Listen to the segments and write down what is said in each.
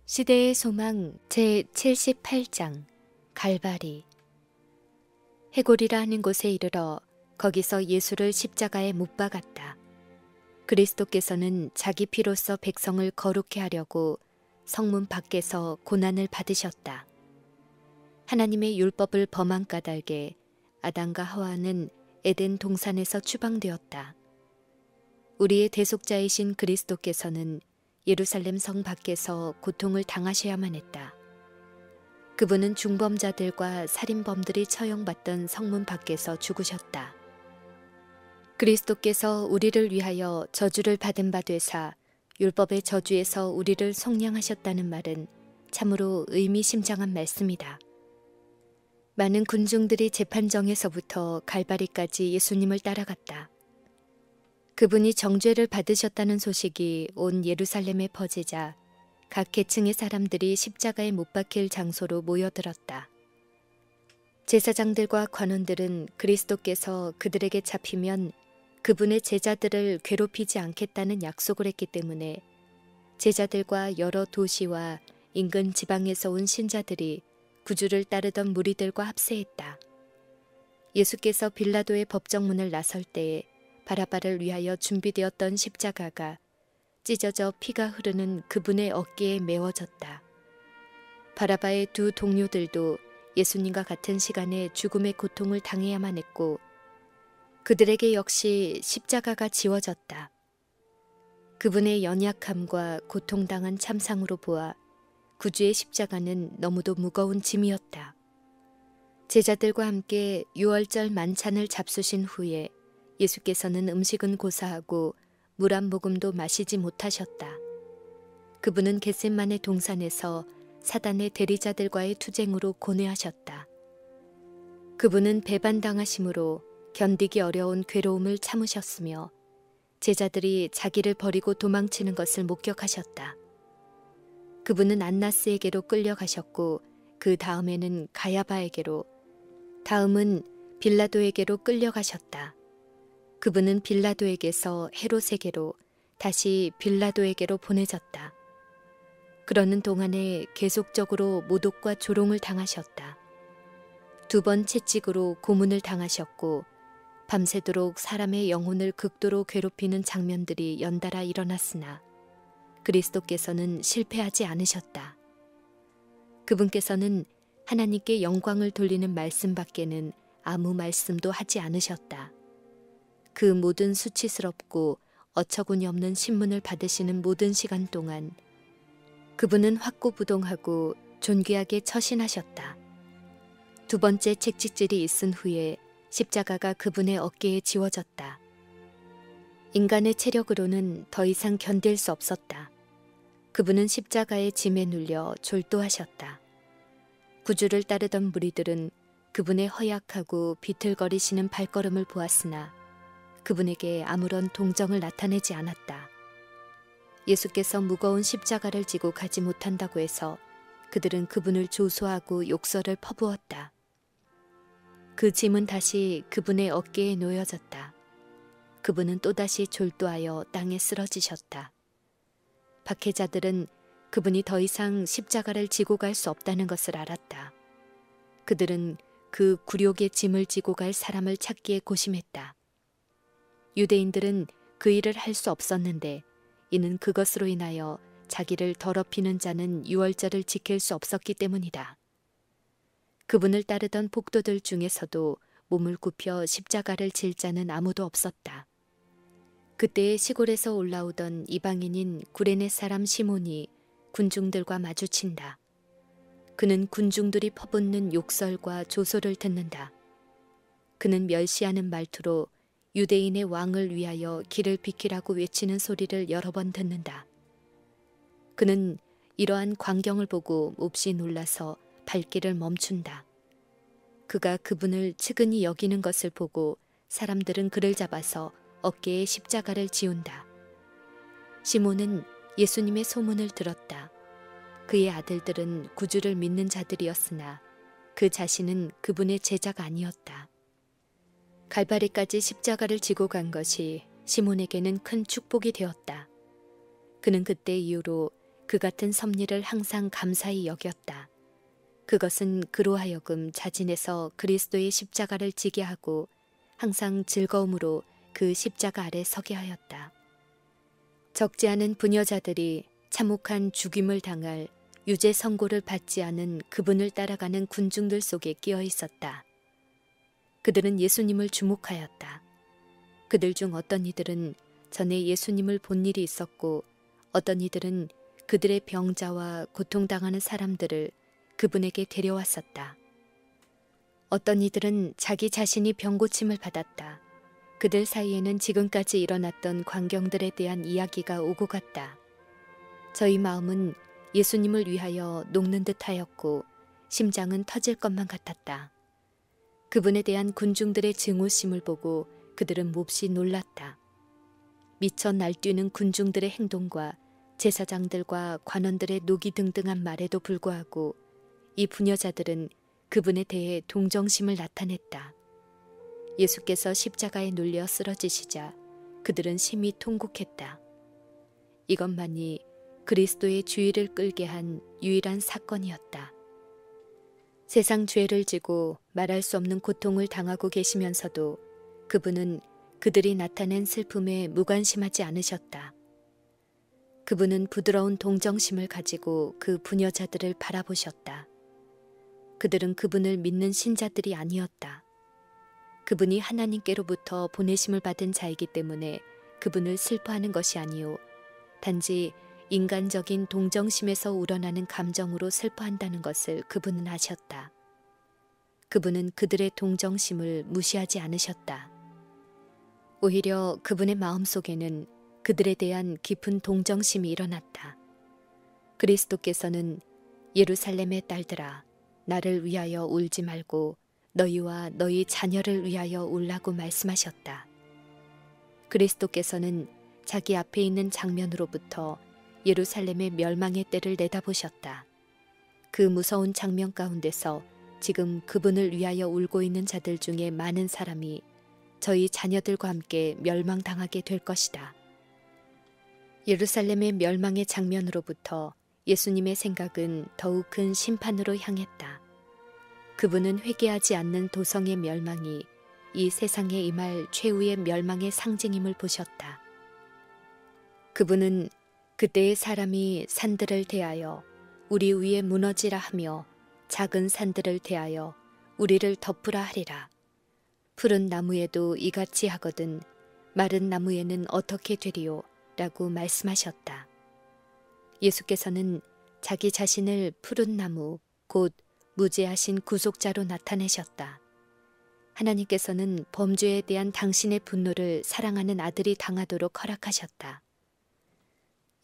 시대의 소망 제78장 갈바리. 해골이라 하는 곳에 이르러 거기서 예수를 십자가에 못 박았다. 그리스도께서는 자기 피로써 백성을 거룩해 하려고 성문 밖에서 고난을 받으셨다. 하나님의 율법을 범한 까닭에 아담과 하와는 에덴 동산에서 추방되었다. 우리의 대속자이신 그리스도께서는 예루살렘 성 밖에서 고통을 당하셔야만 했다. 그분은 중범자들과 살인범들이 처형받던 성문 밖에서 죽으셨다. 그리스도께서 우리를 위하여 저주를 받은 바 되사 율법의 저주에서 우리를 속량하셨다는 말은 참으로 의미심장한 말씀이다. 많은 군중들이 재판정에서부터 갈바리까지 예수님을 따라갔다. 그분이 정죄를 받으셨다는 소식이 온 예루살렘에 퍼지자 각 계층의 사람들이 십자가에 못 박힐 장소로 모여들었다. 제사장들과 관원들은 그리스도께서 그들에게 잡히면 그분의 제자들을 괴롭히지 않겠다는 약속을 했기 때문에 제자들과 여러 도시와 인근 지방에서 온 신자들이 구주를 따르던 무리들과 합세했다. 예수께서 빌라도의 법정문을 나설 때에 바라바를 위하여 준비되었던 십자가가 찢어져 피가 흐르는 그분의 어깨에 메워졌다. 바라바의 두 동료들도 예수님과 같은 시간에 죽음의 고통을 당해야만 했고 그들에게 역시 십자가가 지워졌다. 그분의 연약함과 고통당한 참상으로 보아 구주의 십자가는 너무도 무거운 짐이었다. 제자들과 함께 유월절 만찬을 잡수신 후에 예수께서는 음식은 고사하고 물 한 모금도 마시지 못하셨다. 그분은 겟셋마네 동산에서 사단의 대리자들과의 투쟁으로 고뇌하셨다. 그분은 배반당하심으로 견디기 어려운 괴로움을 참으셨으며 제자들이 자기를 버리고 도망치는 것을 목격하셨다. 그분은 안나스에게로 끌려가셨고 그 다음에는 가야바에게로, 다음은 빌라도에게로 끌려가셨다. 그분은 빌라도에게서 헤롯에게로, 다시 빌라도에게로 보내졌다. 그러는 동안에 계속적으로 모독과 조롱을 당하셨다. 2번 채찍으로 고문을 당하셨고 밤새도록 사람의 영혼을 극도로 괴롭히는 장면들이 연달아 일어났으나 그리스도께서는 실패하지 않으셨다. 그분께서는 하나님께 영광을 돌리는 말씀밖에는 아무 말씀도 하지 않으셨다. 그 모든 수치스럽고 어처구니 없는 신문을 받으시는 모든 시간 동안 그분은 확고부동하고 존귀하게 처신하셨다. 2번째 채찍질이 있은 후에 십자가가 그분의 어깨에 지워졌다. 인간의 체력으로는 더 이상 견딜 수 없었다. 그분은 십자가의 짐에 눌려 졸도하셨다. 구주를 따르던 무리들은 그분의 허약하고 비틀거리시는 발걸음을 보았으나 그분에게 아무런 동정을 나타내지 않았다. 예수께서 무거운 십자가를 지고 가지 못한다고 해서 그들은 그분을 조소하고 욕설을 퍼부었다. 그 짐은 다시 그분의 어깨에 놓여졌다. 그분은 또다시 졸도하여 땅에 쓰러지셨다. 박해자들은 그분이 더 이상 십자가를 지고 갈 수 없다는 것을 알았다. 그들은 그 굴욕의 짐을 지고 갈 사람을 찾기에 고심했다. 유대인들은 그 일을 할 수 없었는데 이는 그것으로 인하여 자기를 더럽히는 자는 유월절을 지킬 수 없었기 때문이다. 그분을 따르던 폭도들 중에서도 몸을 굽혀 십자가를 질 자는 아무도 없었다. 그때의 시골에서 올라오던 이방인인 구레네 사람 시몬이 군중들과 마주친다. 그는 군중들이 퍼붓는 욕설과 조소를 듣는다. 그는 멸시하는 말투로 유대인의 왕을 위하여 길을 비키라고 외치는 소리를 여러 번 듣는다. 그는 이러한 광경을 보고 몹시 놀라서 발길을 멈춘다. 그가 그분을 측은히 여기는 것을 보고 사람들은 그를 잡아서 어깨에 십자가를 지운다. 시몬은 예수님의 소문을 들었다. 그의 아들들은 구주를 믿는 자들이었으나 그 자신은 그분의 제자가 아니었다. 갈바리까지 십자가를 지고 간 것이 시몬에게는 큰 축복이 되었다. 그는 그때 이후로 그 같은 섭리를 항상 감사히 여겼다. 그것은 그로 하여금 자진해서 그리스도의 십자가를 지게 하고 항상 즐거움으로 그 십자가 아래 서게 하였다. 적지 않은 부녀자들이 참혹한 죽임을 당할 유죄 선고를 받지 않은 그분을 따라가는 군중들 속에 끼어 있었다. 그들은 예수님을 주목하였다. 그들 중 어떤 이들은 전에 예수님을 본 일이 있었고 어떤 이들은 그들의 병자와 고통당하는 사람들을 그분에게 데려왔었다. 어떤 이들은 자기 자신이 병고침을 받았다. 그들 사이에는 지금까지 일어났던 광경들에 대한 이야기가 오고 갔다. 저희 마음은 예수님을 위하여 녹는 듯 하였고 심장은 터질 것만 같았다. 그분에 대한 군중들의 증오심을 보고 그들은 몹시 놀랐다. 미쳐 날뛰는 군중들의 행동과 제사장들과 관원들의 노기등등한 말에도 불구하고 이 부녀자들은 그분에 대해 동정심을 나타냈다. 예수께서 십자가에 눌려 쓰러지시자 그들은 심히 통곡했다. 이것만이 그리스도의 주의를 끌게 한 유일한 사건이었다. 세상 죄를 지고 말할 수 없는 고통을 당하고 계시면서도 그분은 그들이 나타낸 슬픔에 무관심하지 않으셨다. 그분은 부드러운 동정심을 가지고 그 부녀자들을 바라보셨다. 그들은 그분을 믿는 신자들이 아니었다. 그분이 하나님께로부터 보내심을 받은 자이기 때문에 그분을 슬퍼하는 것이 아니요 단지 인간적인 동정심에서 우러나는 감정으로 슬퍼한다는 것을 그분은 아셨다. 그분은 그들의 동정심을 무시하지 않으셨다. 오히려 그분의 마음속에는 그들에 대한 깊은 동정심이 일어났다. 그리스도께서는 예루살렘의 딸들아 나를 위하여 울지 말고 너희와 너희 자녀를 위하여 울라고 말씀하셨다. 그리스도께서는 자기 앞에 있는 장면으로부터 예루살렘의 멸망의 때를 내다보셨다. 그 무서운 장면 가운데서 지금 그분을 위하여 울고 있는 자들 중에 많은 사람이 저희 자녀들과 함께 멸망당하게 될 것이다. 예루살렘의 멸망의 장면으로부터 예수님의 생각은 더욱 큰 심판으로 향했다. 그분은 회개하지 않는 도성의 멸망이 이 세상에 임할 최후의 멸망의 상징임을 보셨다. 그분은 그때의 사람이 산들을 대하여 우리 위에 무너지라 하며 작은 산들을 대하여 우리를 덮으라 하리라. 푸른 나무에도 이같이 하거든 마른 나무에는 어떻게 되리요? 라고 말씀하셨다. 예수께서는 자기 자신을 푸른 나무, 곧 무죄하신 구속자로 나타내셨다. 하나님께서는 범죄에 대한 당신의 분노를 사랑하는 아들이 당하도록 허락하셨다.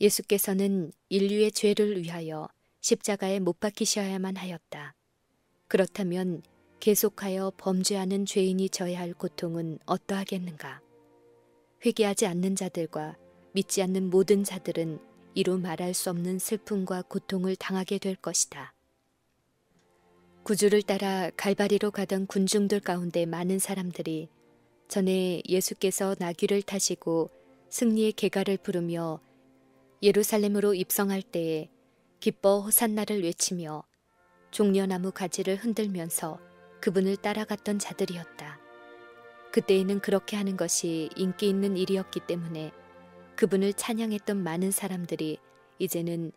예수께서는 인류의 죄를 위하여 십자가에 못 박히셔야만 하였다. 그렇다면 계속하여 범죄하는 죄인이 져야 할 고통은 어떠하겠는가? 회개하지 않는 자들과 믿지 않는 모든 자들은 이루 말할 수 없는 슬픔과 고통을 당하게 될 것이다. 구주를 따라 갈바리로 가던 군중들 가운데 많은 사람들이 전에 예수께서 나귀를 타시고 승리의 개가를 부르며 예루살렘으로 입성할 때에 기뻐 호산나를 외치며 종려나무 가지를 흔들면서 그분을 따라갔던 자들이었다. 그때에는 그렇게 하는 것이 인기 있는 일이었기 때문에 그분을 찬양했던 많은 사람들이 이제는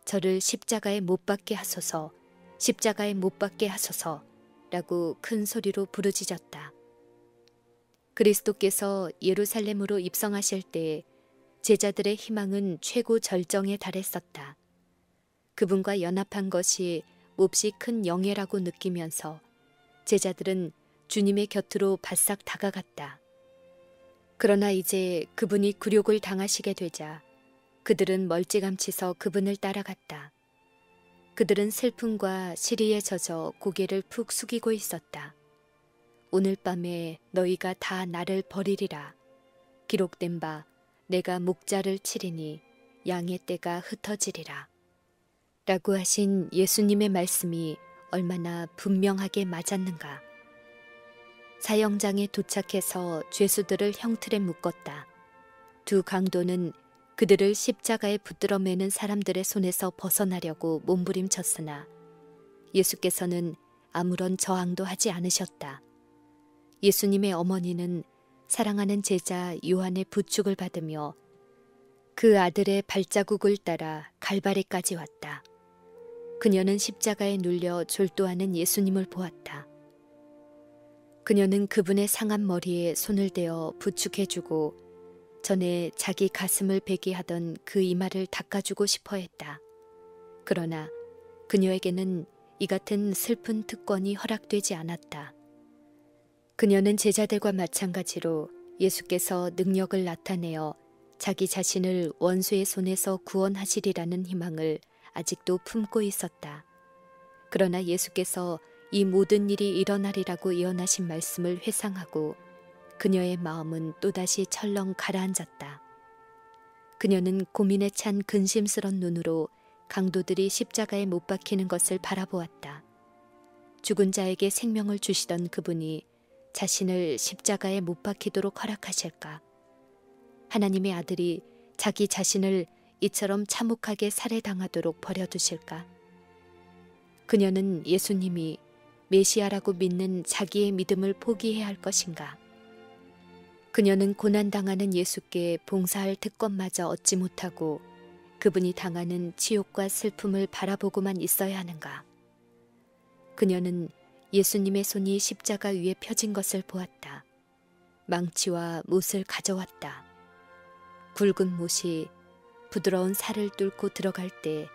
저를 십자가에 못 박게 하소서, 십자가에 못 박게 하소서 라고 큰 소리로 부르짖었다. 그리스도께서 예루살렘으로 입성하실 때에 제자들의 희망은 최고 절정에 달했었다. 그분과 연합한 것이 몹시 큰 영예라고 느끼면서 제자들은 주님의 곁으로 바싹 다가갔다. 그러나 이제 그분이 굴욕을 당하시게 되자 그들은 멀찌감치서 그분을 따라갔다. 그들은 슬픔과 시리에 젖어 고개를 푹 숙이고 있었다. 오늘 밤에 너희가 다 나를 버리리라. 기록된 바 내가 목자를 치리니 양의 떼가 흩어지리라. 라고 하신 예수님의 말씀이 얼마나 분명하게 맞았는가. 사형장에 도착해서 죄수들을 형틀에 묶었다. 두 강도는 그들을 십자가에 붙들어 매는 사람들의 손에서 벗어나려고 몸부림쳤으나 예수께서는 아무런 저항도 하지 않으셨다. 예수님의 어머니는 사랑하는 제자 요한의 부축을 받으며 그 아들의 발자국을 따라 갈바리까지 왔다. 그녀는 십자가에 눌려 졸도하는 예수님을 보았다. 그녀는 그분의 상한 머리에 손을 대어 부축해주고 전에 자기 가슴을 베게 하던 그 이마를 닦아주고 싶어 했다. 그러나 그녀에게는 이 같은 슬픈 특권이 허락되지 않았다. 그녀는 제자들과 마찬가지로 예수께서 능력을 나타내어 자기 자신을 원수의 손에서 구원하시리라는 희망을 아직도 품고 있었다. 그러나 예수께서 이 모든 일이 일어나리라고 예언하신 말씀을 회상하고 그녀의 마음은 또다시 철렁 가라앉았다. 그녀는 고민에 찬 근심스런 눈으로 강도들이 십자가에 못 박히는 것을 바라보았다. 죽은 자에게 생명을 주시던 그분이 자신을 십자가에 못 박히도록 허락하실까? 하나님의 아들이 자기 자신을 이처럼 참혹하게 살해당하도록 버려두실까? 그녀는 예수님이 메시아라고 믿는 자기의 믿음을 포기해야 할 것인가? 그녀는 고난당하는 예수께 봉사할 특권마저 얻지 못하고 그분이 당하는 치욕과 슬픔을 바라보고만 있어야 하는가? 그녀는 예수님의 손이 십자가 위에 펴진 것을 보았다. 망치와 못을 가져왔다. 굵은 못이 부드러운 살을 뚫고 들어갈 때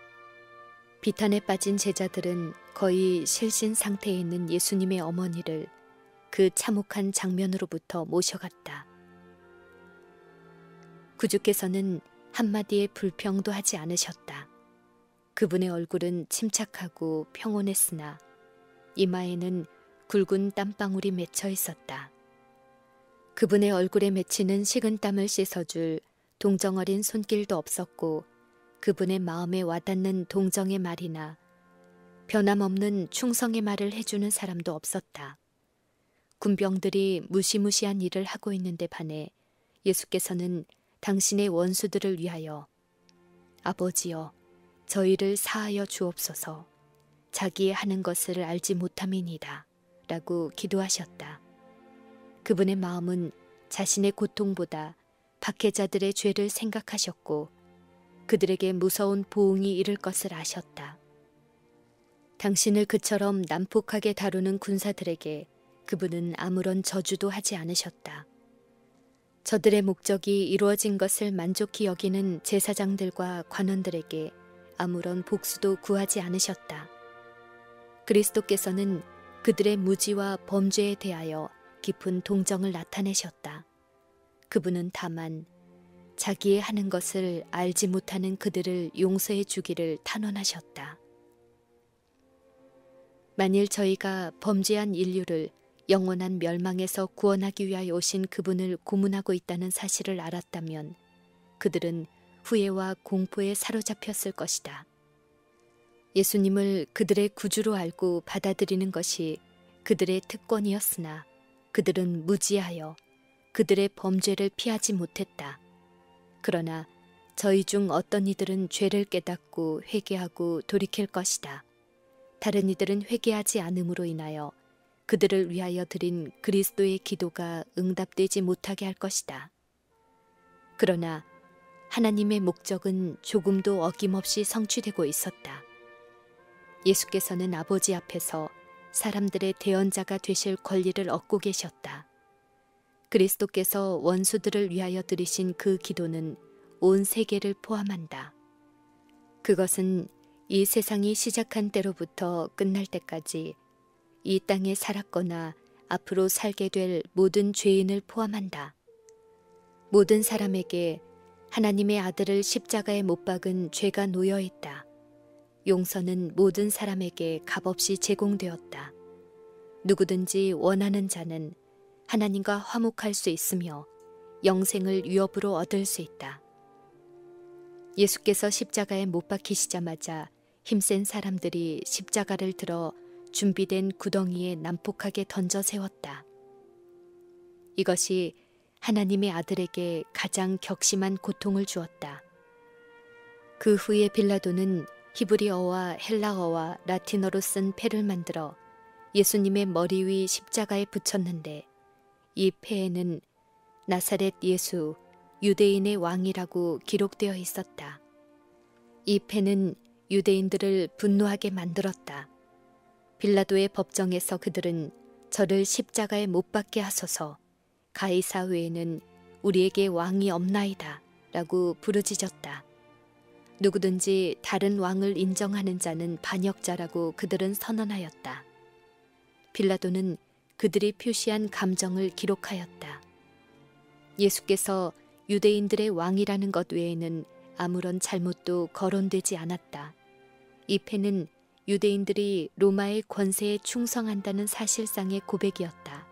비탄에 빠진 제자들은 거의 실신 상태에 있는 예수님의 어머니를 그 참혹한 장면으로부터 모셔갔다. 구주께서는 한마디의 불평도 하지 않으셨다. 그분의 얼굴은 침착하고 평온했으나 이마에는 굵은 땀방울이 맺혀 있었다. 그분의 얼굴에 맺히는 식은땀을 씻어줄 동정어린 손길도 없었고 그분의 마음에 와닿는 동정의 말이나 변함없는 충성의 말을 해주는 사람도 없었다. 군병들이 무시무시한 일을 하고 있는데 반해 예수께서는 당신의 원수들을 위하여 아버지여 저희를 사하여 주옵소서 자기의 하는 것을 알지 못함이니이다 라고 기도하셨다. 그분의 마음은 자신의 고통보다 박해자들의 죄를 생각하셨고 그들에게 무서운 보응이 이를 것을 아셨다. 당신을 그처럼 난폭하게 다루는 군사들에게 그분은 아무런 저주도 하지 않으셨다. 저들의 목적이 이루어진 것을 만족히 여기는 제사장들과 관원들에게 아무런 복수도 구하지 않으셨다. 그리스도께서는 그들의 무지와 범죄에 대하여 깊은 동정을 나타내셨다. 그분은 다만 자기의 하는 것을 알지 못하는 그들을 용서해 주기를 탄원하셨다. 만일 저희가 범죄한 인류를 영원한 멸망에서 구원하기 위하여 오신 그분을 고문하고 있다는 사실을 알았다면 그들은 후회와 공포에 사로잡혔을 것이다. 예수님을 그들의 구주로 알고 받아들이는 것이 그들의 특권이었으나 그들은 무지하여 그들의 범죄를 피하지 못했다. 그러나 저희 중 어떤 이들은 죄를 깨닫고 회개하고 돌이킬 것이다. 다른 이들은 회개하지 않음으로 인하여 그들을 위하여 드린 그리스도의 기도가 응답되지 못하게 할 것이다. 그러나 하나님의 목적은 조금도 어김없이 성취되고 있었다. 예수께서는 아버지 앞에서 사람들의 대언자가 되실 권리를 얻고 계셨다. 그리스도께서 원수들을 위하여 드리신 그 기도는 온 세계를 포함한다. 그것은 이 세상이 시작한 때로부터 끝날 때까지 이 땅에 살았거나 앞으로 살게 될 모든 죄인을 포함한다. 모든 사람에게 하나님의 아들을 십자가에 못 박은 죄가 놓여 있다. 용서는 모든 사람에게 값없이 제공되었다. 누구든지 원하는 자는 하나님과 화목할 수 있으며 영생을 위업으로 얻을 수 있다. 예수께서 십자가에 못 박히시자마자 힘센 사람들이 십자가를 들어 준비된 구덩이에 난폭하게 던져 세웠다. 이것이 하나님의 아들에게 가장 격심한 고통을 주었다. 그 후에 빌라도는 히브리어와 헬라어와 라틴어로 쓴 패를 만들어 예수님의 머리 위 십자가에 붙였는데 이 패에는 나사렛 예수 유대인의 왕이라고 기록되어 있었다. 이 패는 유대인들을 분노하게 만들었다. 빌라도의 법정에서 그들은 저를 십자가에 못 박게 하소서, 가이사 외에는 우리에게 왕이 없나이다 라고 부르짖었다. 누구든지 다른 왕을 인정하는 자는 반역자라고 그들은 선언하였다. 빌라도는 그들이 표시한 감정을 기록하였다. 예수께서 유대인들의 왕이라는 것 외에는 아무런 잘못도 거론되지 않았다. 이 패는 유대인들이 로마의 권세에 충성한다는 사실상의 고백이었다.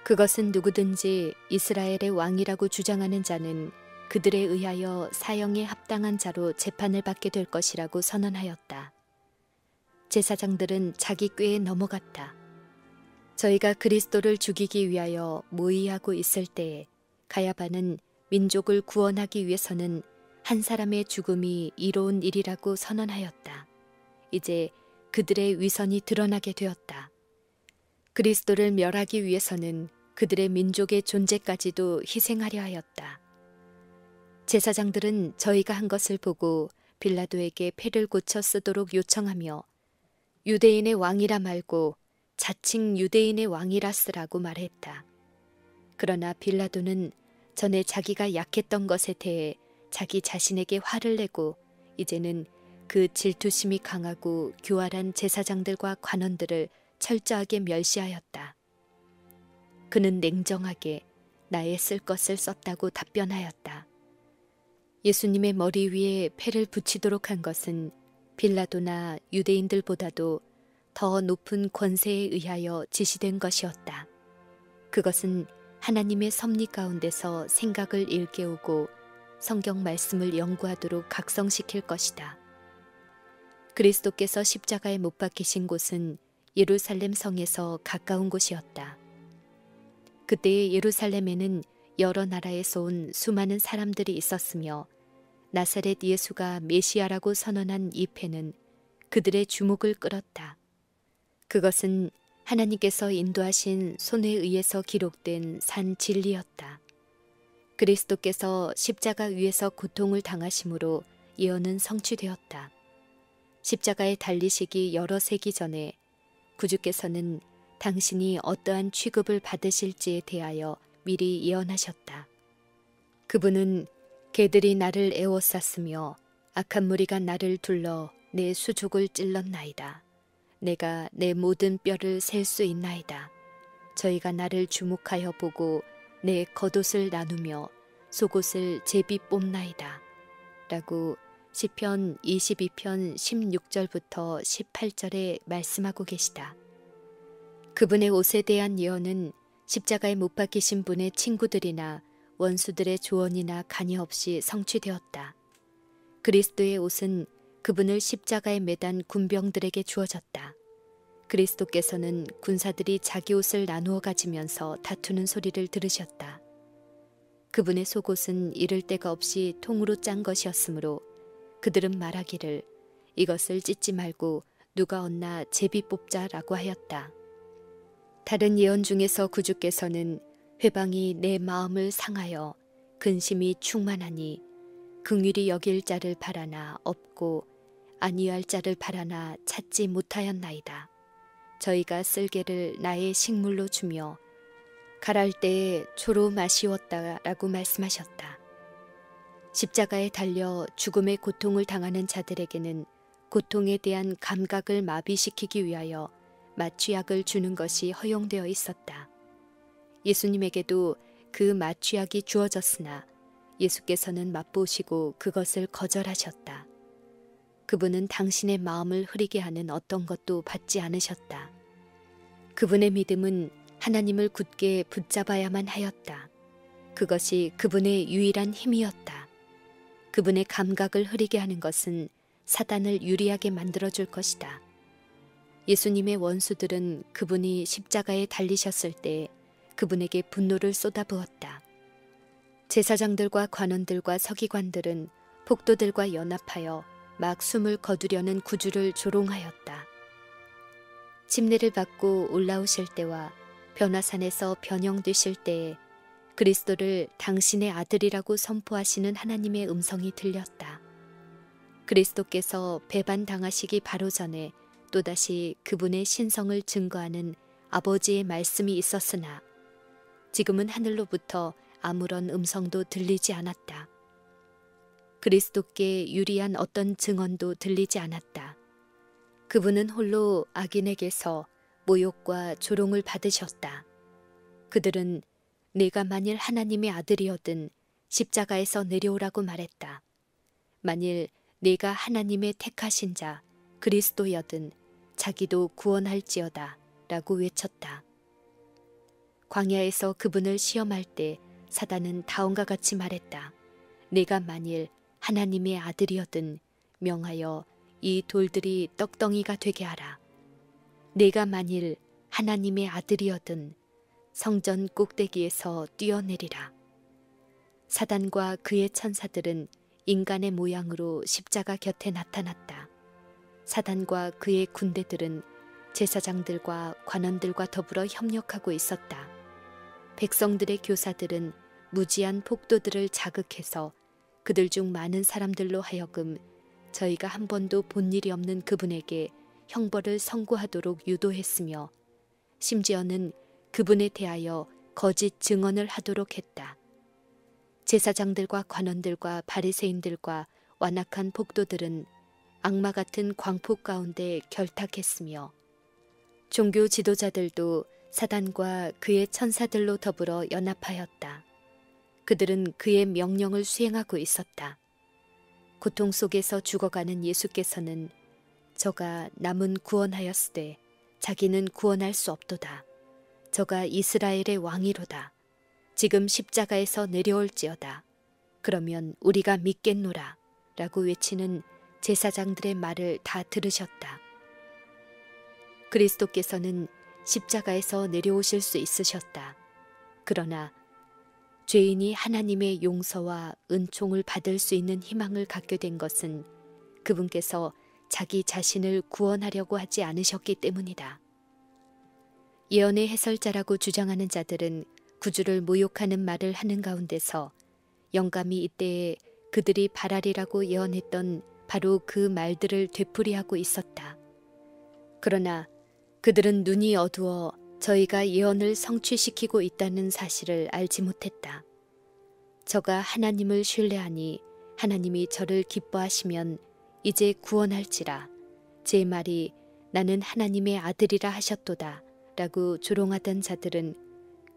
그것은 누구든지 이스라엘의 왕이라고 주장하는 자는 그들에 의하여 사형에 합당한 자로 재판을 받게 될 것이라고 선언하였다. 제사장들은 자기 꾀에 넘어갔다. 저희가 그리스도를 죽이기 위하여 모의하고 있을 때에 가야바는 민족을 구원하기 위해서는 한 사람의 죽음이 이로운 일이라고 선언하였다. 이제 그들의 위선이 드러나게 되었다. 그리스도를 멸하기 위해서는 그들의 민족의 존재까지도 희생하려 하였다. 제사장들은 저희가 한 것을 보고 빌라도에게 패를 고쳐 쓰도록 요청하며 유대인의 왕이라 말고 자칭 유대인의 왕이라 쓰라고 말했다. 그러나 빌라도는 전에 자기가 약했던 것에 대해 자기 자신에게 화를 내고 이제는 그 질투심이 강하고 교활한 제사장들과 관원들을 철저하게 멸시하였다. 그는 냉정하게 나의 쓸 것을 썼다고 답변하였다. 예수님의 머리 위에 패를 붙이도록 한 것은 빌라도나 유대인들보다도 더 높은 권세에 의하여 지시된 것이었다. 그것은 하나님의 섭리 가운데서 생각을 일깨우고 성경 말씀을 연구하도록 각성시킬 것이다. 그리스도께서 십자가에 못 박히신 곳은 예루살렘 성에서 가까운 곳이었다. 그때의 예루살렘에는 여러 나라에서 온 수많은 사람들이 있었으며 나사렛 예수가 메시아라고 선언한 이 패는 그들의 주목을 끌었다. 그것은 하나님께서 인도하신 손에 의해서 기록된 산 진리였다. 그리스도께서 십자가 위에서 고통을 당하심으로 예언은 성취되었다. 십자가에 달리시기 여러 세기 전에 구주께서는 당신이 어떠한 취급을 받으실지에 대하여 미리 예언하셨다. 그분은 개들이 나를 에워쌌으며 악한 무리가 나를 둘러 내 수족을 찔렀나이다. 내가 내 모든 뼈를 셀 수 있나이다. 저희가 나를 주목하여 보고 내 겉옷을 나누며 속옷을 제비 뽑나이다. 라고 시편 22편 16절부터 18절에 말씀하고 계시다. 그분의 옷에 대한 예언은 십자가에 못 박히신 분의 친구들이나 원수들의 조언이나 간이 없이 성취되었다. 그리스도의 옷은 그분을 십자가에 매단 군병들에게 주어졌다. 그리스도께서는 군사들이 자기 옷을 나누어 가지면서 다투는 소리를 들으셨다. 그분의 속옷은 이를 데가 없이 통으로 짠 것이었으므로 그들은 말하기를 이것을 찢지 말고 누가 얻나 제비 뽑자라고 하였다. 다른 예언 중에서 구주께서는 회방이 내 마음을 상하여 근심이 충만하니 긍휼히 여길 자를 바라나 없고 안위할 자를 바라나 찾지 못하였나이다. 저희가 쓸개를 나의 식물로 주며 갈할 때에 초로 마시웠다라고 말씀하셨다. 십자가에 달려 죽음의 고통을 당하는 자들에게는 고통에 대한 감각을 마비시키기 위하여 마취약을 주는 것이 허용되어 있었다. 예수님에게도 그 마취약이 주어졌으나 예수께서는 맛보시고 그것을 거절하셨다. 그분은 당신의 마음을 흐리게 하는 어떤 것도 받지 않으셨다. 그분의 믿음은 하나님을 굳게 붙잡아야만 하였다. 그것이 그분의 유일한 힘이었다. 그분의 감각을 흐리게 하는 것은 사단을 유리하게 만들어줄 것이다. 예수님의 원수들은 그분이 십자가에 달리셨을 때 그분에게 분노를 쏟아부었다. 제사장들과 관원들과 서기관들은 폭도들과 연합하여 막 숨을 거두려는 구주를 조롱하였다. 침례를 받고 올라오실 때와 변화산에서 변형되실 때에 그리스도를 당신의 아들이라고 선포하시는 하나님의 음성이 들렸다. 그리스도께서 배반당하시기 바로 전에 또다시 그분의 신성을 증거하는 아버지의 말씀이 있었으나 지금은 하늘로부터 아무런 음성도 들리지 않았다. 그리스도께 유리한 어떤 증언도 들리지 않았다. 그분은 홀로 악인에게서 모욕과 조롱을 받으셨다. 그들은 내가 만일 하나님의 아들이어든 십자가에서 내려오라고 말했다. 만일 내가 하나님의 택하신 자 그리스도여든 자기도 구원할지어다 라고 외쳤다. 광야에서 그분을 시험할 때 사단은 다음과 같이 말했다. 내가 만일 하나님의 아들이어든 명하여 이 돌들이 떡덩이가 되게 하라. 내가 만일 하나님의 아들이어든 성전 꼭대기에서 뛰어내리라. 사단과 그의 천사들은 인간의 모양으로 십자가 곁에 나타났다. 사단과 그의 군대들은 제사장들과 관원들과 더불어 협력하고 있었다. 백성들의 교사들은 무지한 폭도들을 자극해서 그들 중 많은 사람들로 하여금 저희가 한 번도 본 일이 없는 그분에게 형벌을 선고하도록 유도했으며 심지어는 그분에 대하여 거짓 증언을 하도록 했다. 제사장들과 관원들과 바리새인들과 완악한 폭도들은 악마 같은 광폭 가운데 결탁했으며 종교 지도자들도 사단과 그의 천사들로 더불어 연합하였다. 그들은 그의 명령을 수행하고 있었다. 고통 속에서 죽어가는 예수께서는 저가 남은 구원하였으되 자기는 구원할 수 없도다. 저가 이스라엘의 왕이로다. 지금 십자가에서 내려올지어다. 그러면 우리가 믿겠노라 라고 외치는 제사장들의 말을 다 들으셨다. 그리스도께서는 십자가에서 내려오실 수 있으셨다. 그러나 죄인이 하나님의 용서와 은총을 받을 수 있는 희망을 갖게 된 것은 그분께서 자기 자신을 구원하려고 하지 않으셨기 때문이다. 예언의 해설자라고 주장하는 자들은 구주를 모욕하는 말을 하는 가운데서 영감이 이때에 그들이 바라리라고 예언했던 바로 그 말들을 되풀이하고 있었다. 그러나 그들은 눈이 어두워 저희가 예언을 성취시키고 있다는 사실을 알지 못했다. 저가 하나님을 신뢰하니 하나님이 저를 기뻐하시면 이제 구원할지라 제 말이 나는 하나님의 아들이라 하셨도다 라고 조롱하던 자들은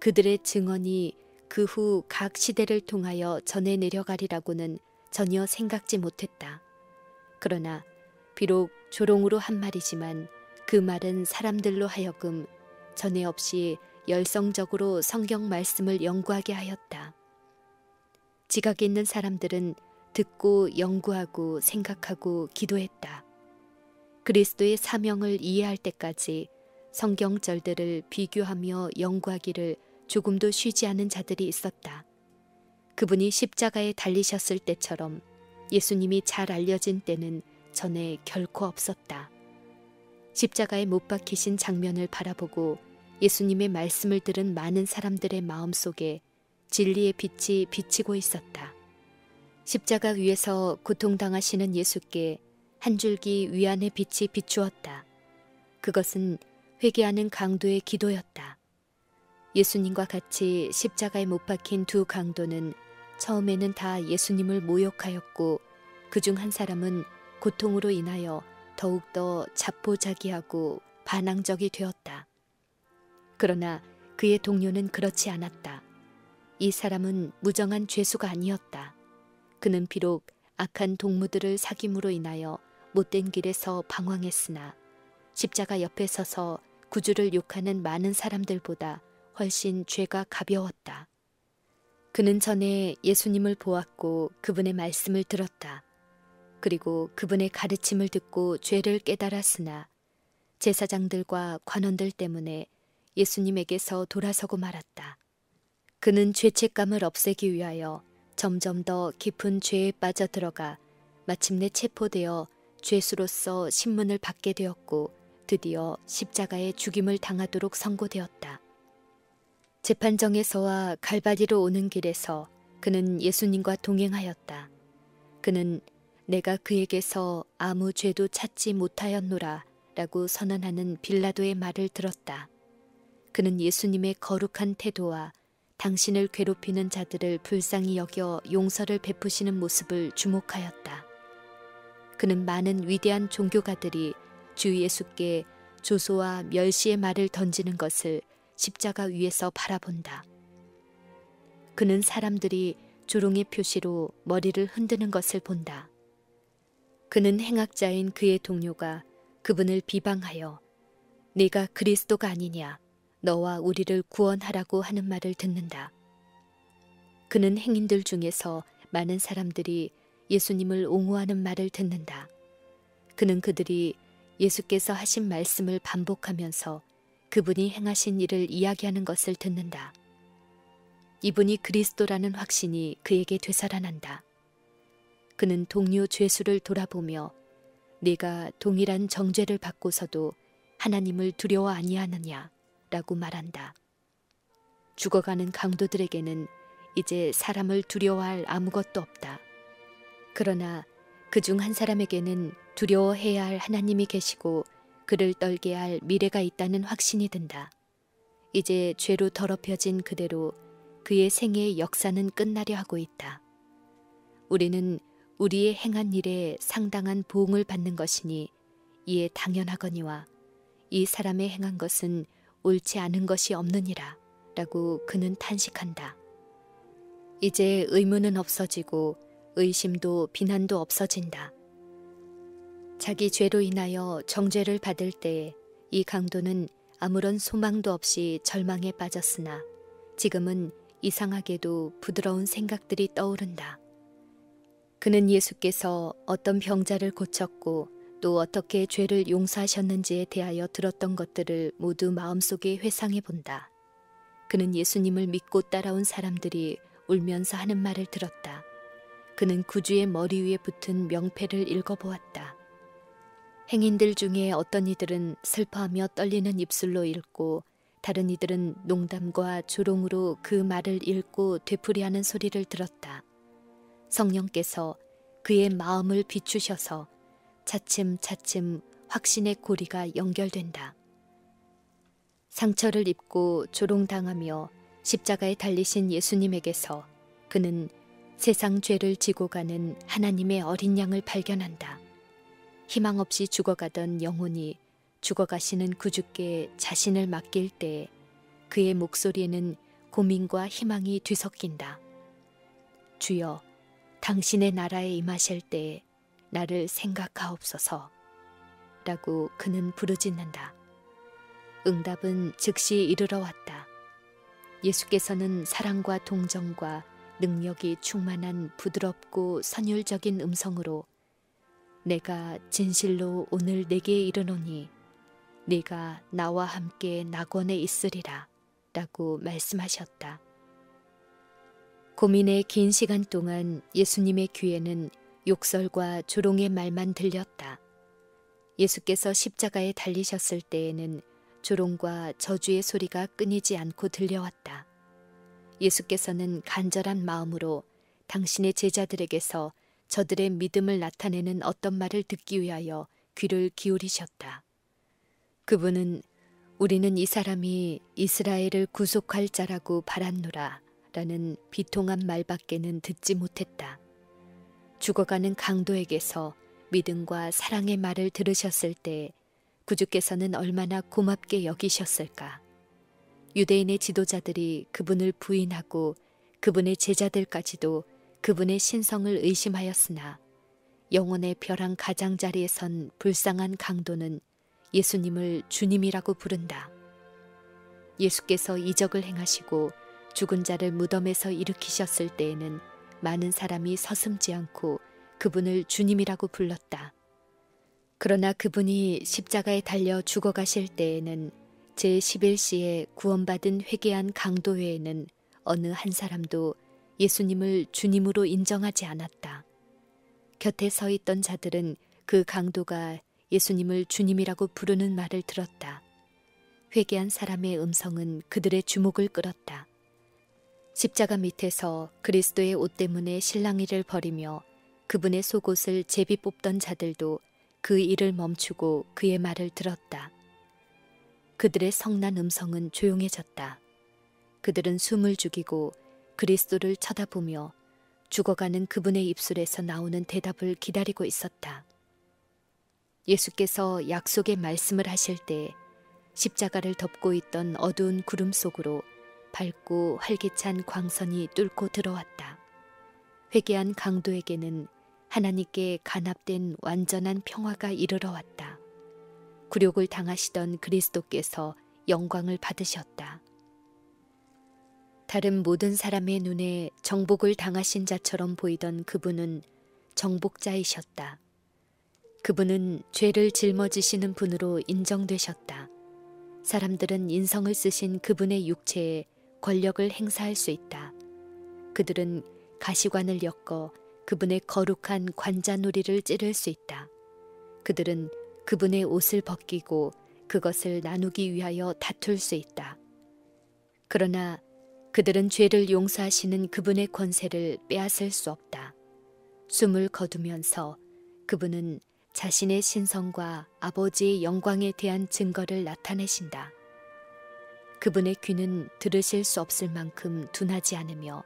그들의 증언이 그 후 각 시대를 통하여 전해 내려가리라고는 전혀 생각지 못했다. 그러나 비록 조롱으로 한 말이지만 그 말은 사람들로 하여금 전에 없이 열성적으로 성경 말씀을 연구하게 하였다. 지각이 있는 사람들은 듣고 연구하고 생각하고 기도했다. 그리스도의 사명을 이해할 때까지 성경절들을 비교하며 연구하기를 조금도 쉬지 않은 자들이 있었다. 그분이 십자가에 달리셨을 때처럼 예수님이 잘 알려진 때는 전에 결코 없었다. 십자가에 못 박히신 장면을 바라보고 예수님의 말씀을 들은 많은 사람들의 마음속에 진리의 빛이 비치고 있었다. 십자가 위에서 고통당하시는 예수께 한 줄기 위안의 빛이 비추었다. 그것은 회개하는 강도의 기도였다. 예수님과 같이 십자가에 못 박힌 두 강도는 처음에는 다 예수님을 모욕하였고 그중 한 사람은 고통으로 인하여 더욱더 자포자기하고 반항적이 되었다. 그러나 그의 동료는 그렇지 않았다. 이 사람은 무정한 죄수가 아니었다. 그는 비록 악한 동무들을 사귐으로 인하여 못된 길에서 방황했으나 십자가 옆에 서서 구주를 욕하는 많은 사람들보다 훨씬 죄가 가벼웠다. 그는 전에 예수님을 보았고 그분의 말씀을 들었다. 그리고 그분의 가르침을 듣고 죄를 깨달았으나 제사장들과 관원들 때문에 예수님에게서 돌아서고 말았다. 그는 죄책감을 없애기 위하여 점점 더 깊은 죄에 빠져들어가 마침내 체포되어 죄수로서 신문을 받게 되었고 드디어 십자가의 죽임을 당하도록 선고되었다. 재판정에서와 갈바리로 오는 길에서 그는 예수님과 동행하였다. 그는 내가 그에게서 아무 죄도 찾지 못하였노라 라고 선언하는 빌라도의 말을 들었다. 그는 예수님의 거룩한 태도와 당신을 괴롭히는 자들을 불쌍히 여겨 용서를 베푸시는 모습을 주목하였다. 그는 많은 위대한 종교가들이 주 예수께 조소와 멸시의 말을 던지는 것을 십자가 위에서 바라본다. 그는 사람들이 조롱의 표시로 머리를 흔드는 것을 본다. 그는 행악자인 그의 동료가 그분을 비방하여 네가 그리스도가 아니냐, 너와 우리를 구원하라고 하는 말을 듣는다. 그는 행인들 중에서 많은 사람들이 예수님을 옹호하는 말을 듣는다. 그는 그들이 예수께서 하신 말씀을 반복하면서 그분이 행하신 일을 이야기하는 것을 듣는다. 이분이 그리스도라는 확신이 그에게 되살아난다. 그는 동료 죄수를 돌아보며 네가 동일한 정죄를 받고서도 하나님을 두려워 아니하느냐 라고 말한다. 죽어가는 강도들에게는 이제 사람을 두려워할 아무것도 없다. 그러나 그중 한 사람에게는 두려워해야 할 하나님이 계시고 그를 떨게 할 미래가 있다는 확신이 든다. 이제 죄로 더럽혀진 그대로 그의 생애의 역사는 끝나려 하고 있다. 우리는 우리의 행한 일에 상당한 보응을 받는 것이니 이에 당연하거니와 이 사람의 행한 것은 옳지 않은 것이 없느니라 라고 그는 탄식한다. 이제 의문은 없어지고 의심도 비난도 없어진다. 자기 죄로 인하여 정죄를 받을 때에 이 강도는 아무런 소망도 없이 절망에 빠졌으나 지금은 이상하게도 부드러운 생각들이 떠오른다. 그는 예수께서 어떤 병자를 고쳤고 또 어떻게 죄를 용서하셨는지에 대하여 들었던 것들을 모두 마음속에 회상해 본다. 그는 예수님을 믿고 따라온 사람들이 울면서 하는 말을 들었다. 그는 구주의 머리 위에 붙은 명패를 읽어보았다. 행인들 중에 어떤 이들은 슬퍼하며 떨리는 입술로 읽고 다른 이들은 농담과 조롱으로 그 말을 읽고 되풀이하는 소리를 들었다. 성령께서 그의 마음을 비추셔서 차츰차츰 확신의 고리가 연결된다. 상처를 입고 조롱당하며 십자가에 달리신 예수님에게서 그는 세상 죄를 지고 가는 하나님의 어린 양을 발견한다. 희망 없이 죽어가던 영혼이 죽어가시는 구주께 자신을 맡길 때 그의 목소리에는 고민과 희망이 뒤섞인다. 주여, 당신의 나라에 임하실 때에 나를 생각하옵소서 라고 그는 부르짖는다. 응답은 즉시 이르러 왔다. 예수께서는 사랑과 동정과 능력이 충만한 부드럽고 선율적인 음성으로 내가 진실로 오늘 내게 이르노니 네가 나와 함께 낙원에 있으리라 라고 말씀하셨다. 고민의 긴 시간 동안 예수님의 귀에는 욕설과 조롱의 말만 들렸다. 예수께서 십자가에 달리셨을 때에는 조롱과 저주의 소리가 끊이지 않고 들려왔다. 예수께서는 간절한 마음으로 당신의 제자들에게서 저들의 믿음을 나타내는 어떤 말을 듣기 위하여 귀를 기울이셨다. 그분은 우리는 이 사람이 이스라엘을 구속할 자라고 바랐노라 라는 비통한 말밖에는 듣지 못했다. 죽어가는 강도에게서 믿음과 사랑의 말을 들으셨을 때 구주께서는 얼마나 고맙게 여기셨을까. 유대인의 지도자들이 그분을 부인하고 그분의 제자들까지도 그분의 신성을 의심하였으나 영혼의 벼랑 가장자리에 선 불쌍한 강도는 예수님을 주님이라고 부른다. 예수께서 이적을 행하시고 죽은 자를 무덤에서 일으키셨을 때에는 많은 사람이 서슴지 않고 그분을 주님이라고 불렀다. 그러나 그분이 십자가에 달려 죽어가실 때에는 제11시에 구원받은 회개한 강도 외에는 어느 한 사람도 예수님을 주님으로 인정하지 않았다. 곁에 서 있던 자들은 그 강도가 예수님을 주님이라고 부르는 말을 들었다. 회개한 사람의 음성은 그들의 주목을 끌었다. 십자가 밑에서 그리스도의 옷 때문에 실랑이를 벌이며 그분의 속옷을 제비 뽑던 자들도 그 일을 멈추고 그의 말을 들었다. 그들의 성난 음성은 조용해졌다. 그들은 숨을 죽이고 그리스도를 쳐다보며 죽어가는 그분의 입술에서 나오는 대답을 기다리고 있었다. 예수께서 약속의 말씀을 하실 때 십자가를 덮고 있던 어두운 구름 속으로 밝고 활기찬 광선이 뚫고 들어왔다. 회개한 강도에게는 하나님께 간합된 완전한 평화가 이르러 왔다. 굴욕을 당하시던 그리스도께서 영광을 받으셨다. 다른 모든 사람의 눈에 정복을 당하신 자처럼 보이던 그분은 정복자이셨다. 그분은 죄를 짊어지시는 분으로 인정되셨다. 사람들은 인성을 쓰신 그분의 육체에 권력을 행사할 수 있다. 그들은 가시관을 엮어 그분의 거룩한 관자놀이를 찌를 수 있다. 그들은 그분의 옷을 벗기고 그것을 나누기 위하여 다툴 수 있다. 그러나 그들은 죄를 용서하시는 그분의 권세를 빼앗을 수 없다. 숨을 거두면서 그분은 자신의 신성과 아버지의 영광에 대한 증거를 나타내신다. 그분의 귀는 들으실 수 없을 만큼 둔하지 않으며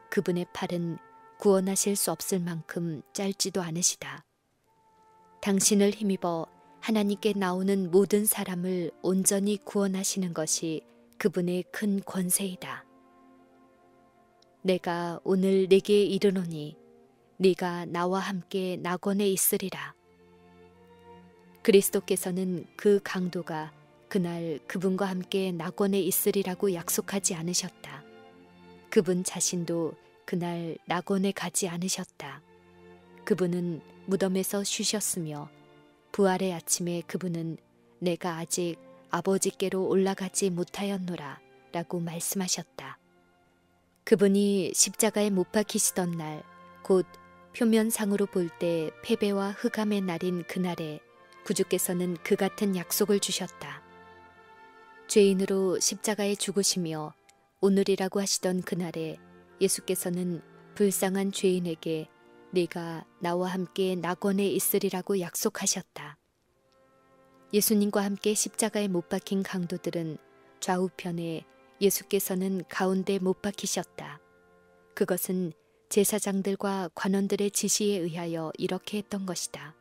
그분의 팔은 구원하실 수 없을 만큼 짧지도 않으시다. 당신을 힘입어 하나님께 나오는 모든 사람을 온전히 구원하시는 것이 그분의 큰 권세이다. 내가 오늘 네게 이르노니 네가 나와 함께 낙원에 있으리라. 그리스도께서는 그 강도가 그날 그분과 함께 낙원에 있으리라고 약속하지 않으셨다. 그분 자신도 그날 낙원에 가지 않으셨다. 그분은 무덤에서 쉬셨으며 부활의 아침에 그분은 내가 아직 아버지께로 올라가지 못하였노라 라고 말씀하셨다. 그분이 십자가에 못 박히시던 날, 곧 표면상으로 볼 때 패배와 흑암의 날인 그날에 구주께서는 그 같은 약속을 주셨다. 죄인으로 십자가에 죽으시며 오늘이라고 하시던 그날에 예수께서는 불쌍한 죄인에게 네가 나와 함께 낙원에 있으리라고 약속하셨다. 예수님과 함께 십자가에 못 박힌 강도들은 좌우편에, 예수께서는 가운데 못 박히셨다. 그것은 제사장들과 관원들의 지시에 의하여 이렇게 했던 것이다.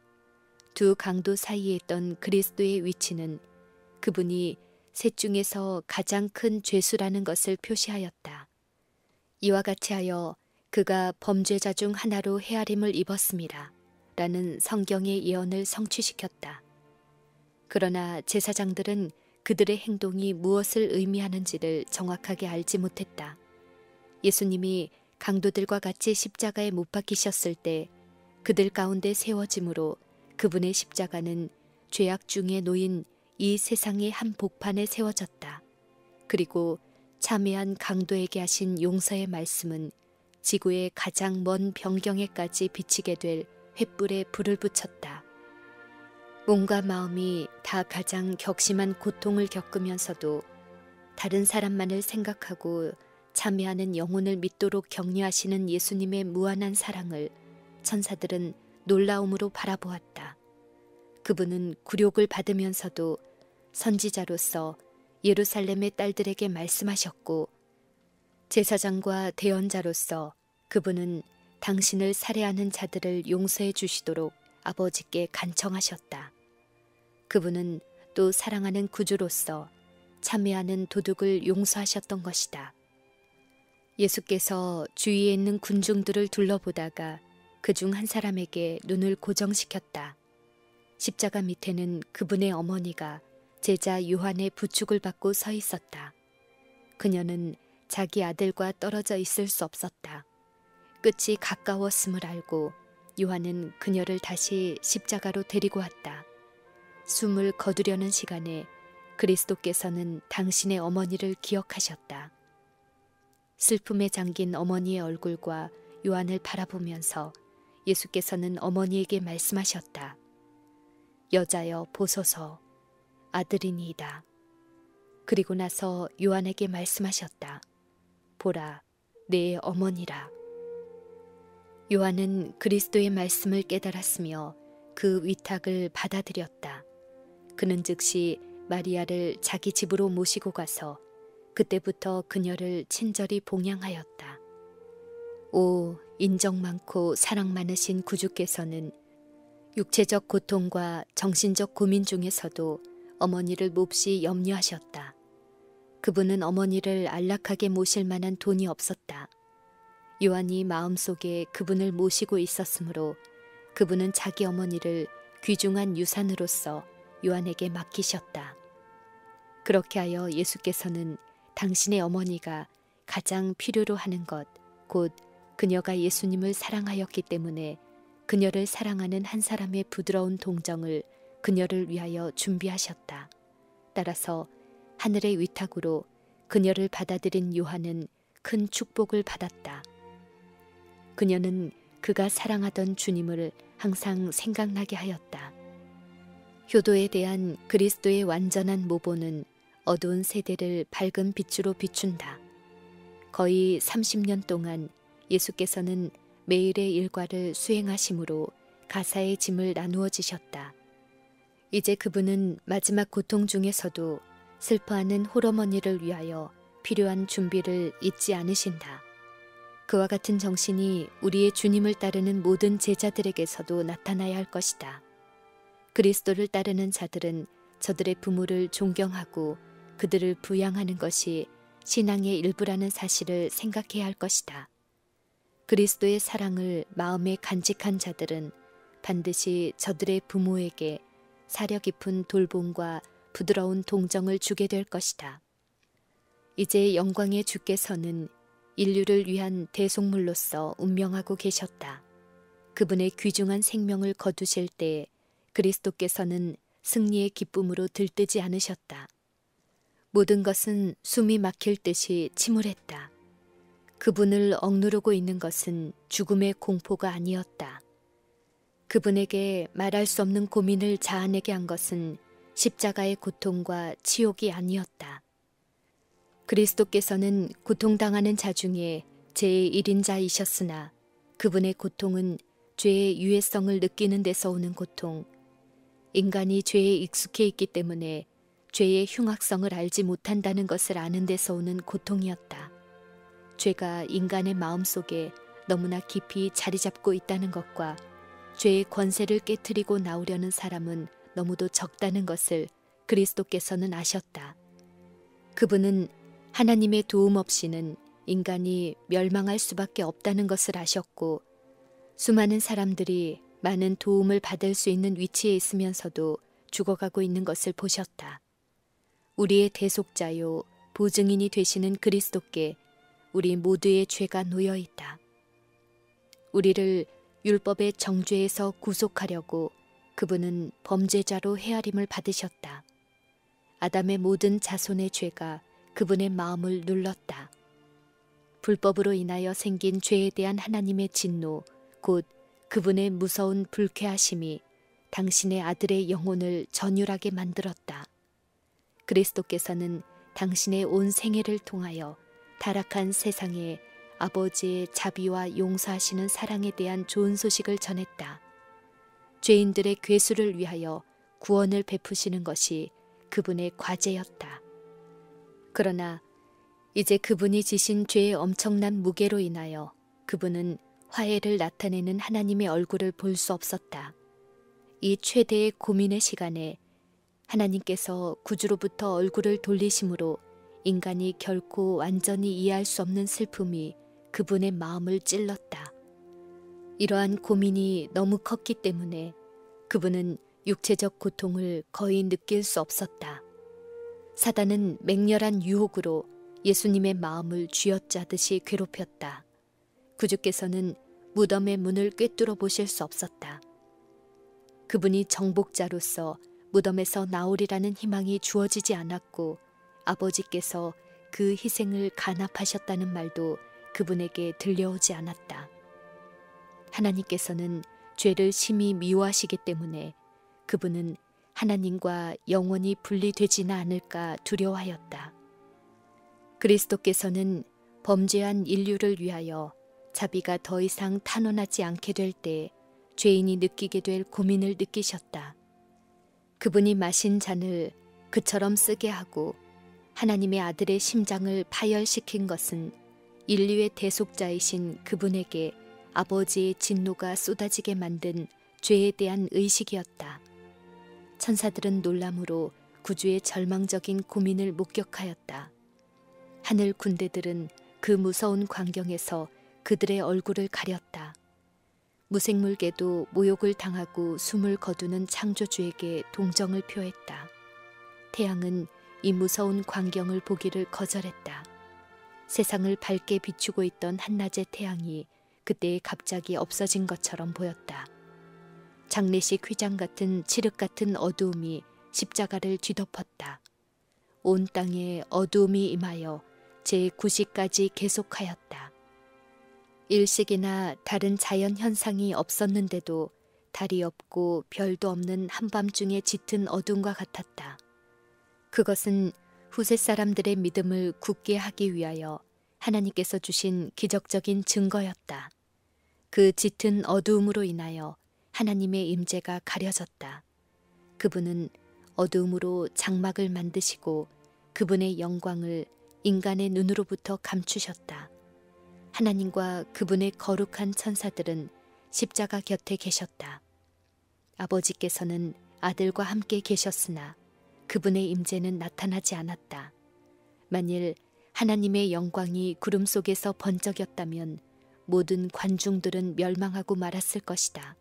두 강도 사이에 있던 그리스도의 위치는 그분이 셋 중에서 가장 큰 죄수라는 것을 표시하였다. 이와 같이 하여 그가 범죄자 중 하나로 헤아림을 입었습니다. 라는 성경의 예언을 성취시켰다. 그러나 제사장들은 그들의 행동이 무엇을 의미하는지를 정확하게 알지 못했다. 예수님이 강도들과 같이 십자가에 못 박히셨을 때 그들 가운데 세워짐으로 그분의 십자가는 죄악 중에 놓인 이 세상의 한 복판에 세워졌다. 그리고 참회한 강도에게 하신 용서의 말씀은 지구의 가장 먼 변경에까지 비치게 될 횃불에 불을 붙였다. 몸과 마음이 다 가장 격심한 고통을 겪으면서도 다른 사람만을 생각하고 참회하는 영혼을 믿도록 격려하시는 예수님의 무한한 사랑을 천사들은 놀라움으로 바라보았다. 그분은 굴욕을 받으면서도 선지자로서 예루살렘의 딸들에게 말씀하셨고 제사장과 대언자로서 그분은 당신을 살해하는 자들을 용서해 주시도록 아버지께 간청하셨다. 그분은 또 사랑하는 구주로서 참회하는 도둑을 용서하셨던 것이다. 예수께서 주위에 있는 군중들을 둘러보다가 그중 한 사람에게 눈을 고정시켰다. 십자가 밑에는 그분의 어머니가 제자 요한의 부축을 받고 서 있었다. 그녀는 자기 아들과 떨어져 있을 수 없었다. 끝이 가까웠음을 알고 요한은 그녀를 다시 십자가로 데리고 왔다. 숨을 거두려는 시간에 그리스도께서는 당신의 어머니를 기억하셨다. 슬픔에 잠긴 어머니의 얼굴과 요한을 바라보면서 예수께서는 어머니에게 말씀하셨다. 여자여 보소서, 아들이니이다. 그리고 나서 요한에게 말씀하셨다. 보라, 내 어머니라. 요한은 그리스도의 말씀을 깨달았으며 그 위탁을 받아들였다. 그는 즉시 마리아를 자기 집으로 모시고 가서 그때부터 그녀를 친절히 봉양하였다. 오, 인정 많고 사랑 많으신 구주께서는 육체적 고통과 정신적 고민 중에서도 어머니를 몹시 염려하셨다. 그분은 어머니를 안락하게 모실 만한 돈이 없었다. 요한이 마음속에 그분을 모시고 있었으므로 그분은 자기 어머니를 귀중한 유산으로서 요한에게 맡기셨다. 그렇게 하여 예수께서는 당신의 어머니가 가장 필요로 하는 것, 곧 그녀가 예수님을 사랑하였기 때문에 그녀를 사랑하는 한 사람의 부드러운 동정을 그녀를 위하여 준비하셨다. 따라서 하늘의 위탁으로 그녀를 받아들인 요한은 큰 축복을 받았다. 그녀는 그가 사랑하던 주님을 항상 생각나게 하였다. 효도에 대한 그리스도의 완전한 모본은 어두운 세대를 밝은 빛으로 비춘다. 거의 30년 동안 예수께서는 매일의 일과를 수행하심으로 가사의 짐을 나누어 지셨다. 이제 그분은 마지막 고통 중에서도 슬퍼하는 홀어머니를 위하여 필요한 준비를 잊지 않으신다. 그와 같은 정신이 우리의 주님을 따르는 모든 제자들에게서도 나타나야 할 것이다. 그리스도를 따르는 자들은 저들의 부모를 존경하고 그들을 부양하는 것이 신앙의 일부라는 사실을 생각해야 할 것이다. 그리스도의 사랑을 마음에 간직한 자들은 반드시 저들의 부모에게 사려 깊은 돌봄과 부드러운 동정을 주게 될 것이다. 이제 영광의 주께서는 인류를 위한 대속물로서 운명하고 계셨다. 그분의 귀중한 생명을 거두실 때 그리스도께서는 승리의 기쁨으로 들뜨지 않으셨다. 모든 것은 숨이 막힐 듯이 침울했다. 그분을 억누르고 있는 것은 죽음의 공포가 아니었다. 그분에게 말할 수 없는 고민을 자아내게 한 것은 십자가의 고통과 치욕이 아니었다. 그리스도께서는 고통당하는 자 중에 제1인자이셨으나 그분의 고통은 죄의 유해성을 느끼는 데서 오는 고통, 인간이 죄에 익숙해 있기 때문에 죄의 흉악성을 알지 못한다는 것을 아는 데서 오는 고통이었다. 죄가 인간의 마음속에 너무나 깊이 자리 잡고 있다는 것과 죄의 권세를 깨트리고 나오려는 사람은 너무도 적다는 것을 그리스도께서는 아셨다. 그분은 하나님의 도움 없이는 인간이 멸망할 수밖에 없다는 것을 아셨고 수많은 사람들이 많은 도움을 받을 수 있는 위치에 있으면서도 죽어가고 있는 것을 보셨다. 우리의 대속자요 보증인이 되시는 그리스도께 우리 모두의 죄가 놓여 있다. 우리를 율법의 정죄에서 구속하려고 그분은 범죄자로 헤아림을 받으셨다. 아담의 모든 자손의 죄가 그분의 마음을 눌렀다. 불법으로 인하여 생긴 죄에 대한 하나님의 진노, 곧 그분의 무서운 불쾌하심이 당신의 아들의 영혼을 전율하게 만들었다. 그리스도께서는 당신의 온 생애를 통하여 타락한 세상에 아버지의 자비와 용서하시는 사랑에 대한 좋은 소식을 전했다. 죄인들의 괴수를 위하여 구원을 베푸시는 것이 그분의 과제였다. 그러나 이제 그분이 지신 죄의 엄청난 무게로 인하여 그분은 화해를 나타내는 하나님의 얼굴을 볼 수 없었다. 이 최대의 고민의 시간에 하나님께서 구주로부터 얼굴을 돌리심으로 인간이 결코 완전히 이해할 수 없는 슬픔이 그분의 마음을 찔렀다. 이러한 고민이 너무 컸기 때문에 그분은 육체적 고통을 거의 느낄 수 없었다. 사단은 맹렬한 유혹으로 예수님의 마음을 쥐어짜듯이 괴롭혔다. 구주께서는 무덤의 문을 꿰뚫어 보실 수 없었다. 그분이 정복자로서 무덤에서 나오리라는 희망이 주어지지 않았고 아버지께서 그 희생을 간합하셨다는 말도 그분에게 들려오지 않았다. 하나님께서는 죄를 심히 미워하시기 때문에 그분은 하나님과 영원히 분리되지는 않을까 두려워하였다. 그리스도께서는 범죄한 인류를 위하여 자비가 더 이상 탄원하지 않게 될 때 죄인이 느끼게 될 고민을 느끼셨다. 그분이 마신 잔을 그처럼 쓰게 하고 하나님의 아들의 심장을 파열시킨 것은 인류의 대속자이신 그분에게 아버지의 진노가 쏟아지게 만든 죄에 대한 의식이었다. 천사들은 놀람으로 구주의 절망적인 고민을 목격하였다. 하늘 군대들은 그 무서운 광경에서 그들의 얼굴을 가렸다. 무생물계도 모욕을 당하고 숨을 거두는 창조주에게 동정을 표했다. 태양은 이 무서운 광경을 보기를 거절했다. 세상을 밝게 비추고 있던 한낮의 태양이 그때 갑자기 없어진 것처럼 보였다. 장례식 휘장 같은 칠흑 같은 어두움이 십자가를 뒤덮었다. 온 땅에 어두움이 임하여 제9시까지 계속하였다. 일식이나 다른 자연 현상이 없었는데도 달이 없고 별도 없는 한밤중의 짙은 어둠과 같았다. 그것은 후세 사람들의 믿음을 굳게 하기 위하여 하나님께서 주신 기적적인 증거였다. 그 짙은 어두움으로 인하여 하나님의 임재가 가려졌다. 그분은 어두움으로 장막을 만드시고 그분의 영광을 인간의 눈으로부터 감추셨다. 하나님과 그분의 거룩한 천사들은 십자가 곁에 계셨다. 아버지께서는 아들과 함께 계셨으나 그분의 임재는 나타나지 않았다. 만일 하나님의 영광이 구름 속에서 번쩍였다면 모든 관중들은 멸망하고 말았을 것이다.